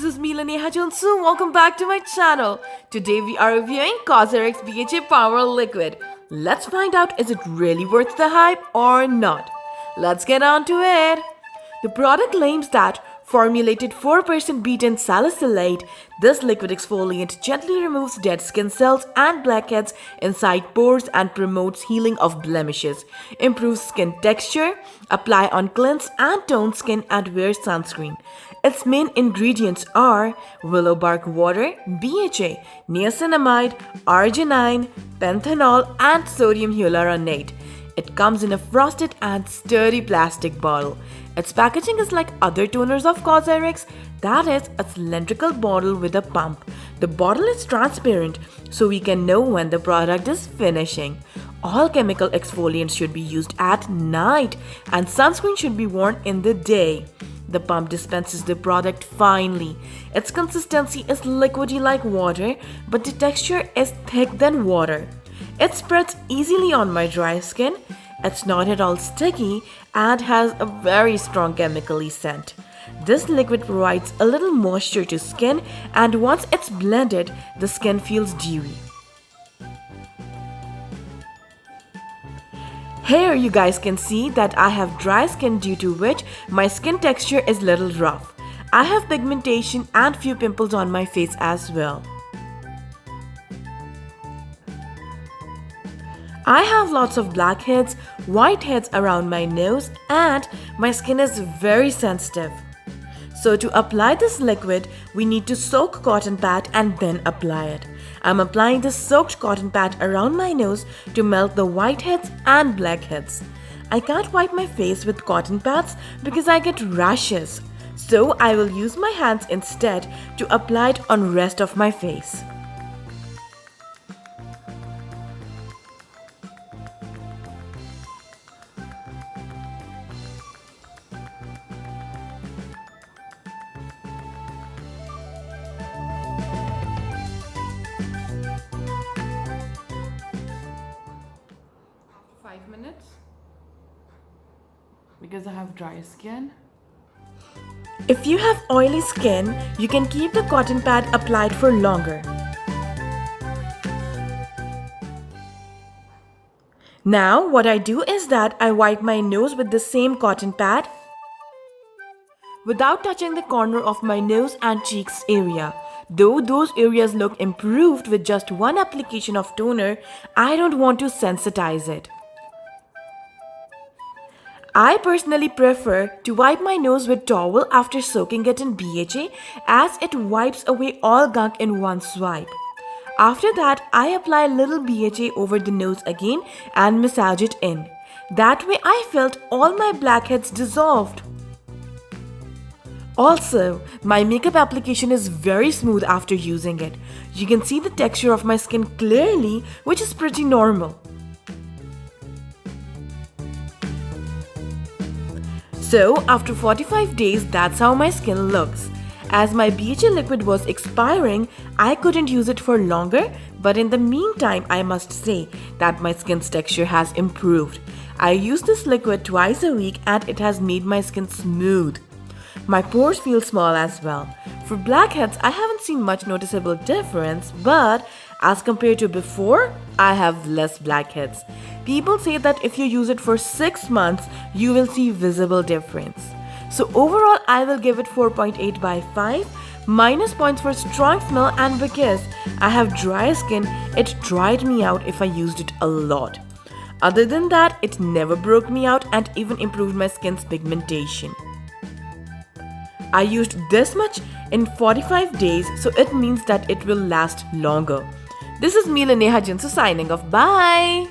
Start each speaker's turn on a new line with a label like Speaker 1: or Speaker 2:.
Speaker 1: this is me Laneha Junsu. Welcome back to my channel. Today we are reviewing COSRX BHA Power Liquid. Let's find out, is it really worth the hype or not? Let's get on to it. The product claims that formulated 4% beaten salicylate, this liquid exfoliant gently removes dead skin cells and blackheads inside pores and promotes healing of blemishes, improves skin texture, apply on cleansed and toned skin and wear sunscreen. Its main ingredients are willow bark water, BHA, niacinamide, arginine, panthenol and sodium hyaluronate. It comes in a frosted and sturdy plastic bottle. Its packaging is like other toners of COSRX, that is, a cylindrical bottle with a pump. The bottle is transparent, so we can know when the product is finishing. All chemical exfoliants should be used at night, and sunscreen should be worn in the day. The pump dispenses the product finely. Its consistency is liquidy like water, but the texture is thick than water. It spreads easily on my dry skin. It's not at all sticky and has a very strong chemically scent. This liquid provides a little moisture to skin, and once it's blended, the skin feels dewy. Here you guys can see that I have dry skin, due to which my skin texture is little rough. I have pigmentation and few pimples on my face as well. I have lots of blackheads, whiteheads around my nose, and my skin is very sensitive. So to apply this liquid, we need to soak cotton pad and then apply it. I'm applying this soaked cotton pad around my nose to melt the whiteheads and blackheads. I can't wipe my face with cotton pads because I get rashes. So I will use my hands instead to apply it on rest of my face. After 5 minutes, because I have dry skin. If you have oily skin, you can keep the cotton pad applied for longer. Now what I do is that I wipe my nose with the same cotton pad without touching the corner of my nose and cheeks area. Though those areas look improved with just one application of toner, I don't want to sensitize it. I personally prefer to wipe my nose with towel after soaking it in BHA, as it wipes away all gunk in one swipe. After that, I apply little BHA over the nose again and massage it in. That way I felt all my blackheads dissolved. Also, my makeup application is very smooth after using it. You can see the texture of my skin clearly, which is pretty normal. So, after 45 days, that's how my skin looks. As my BHA liquid was expiring, I couldn't use it for longer, but in the meantime, I must say that my skin's texture has improved. I use this liquid twice a week and it has made my skin smooth. My pores feel small as well. For blackheads, I haven't seen much noticeable difference, but as compared to before, I have less blackheads. People say that if you use it for 6 months, you will see visible difference. So overall, I will give it 4.8 by 5, minus points for strong smell, and because I have dry skin, it dried me out if I used it a lot. Other than that, it never broke me out and even improved my skin's pigmentation. I used this much in 45 days, so it means that it will last longer. This is me Laneha Junsu signing off. Bye!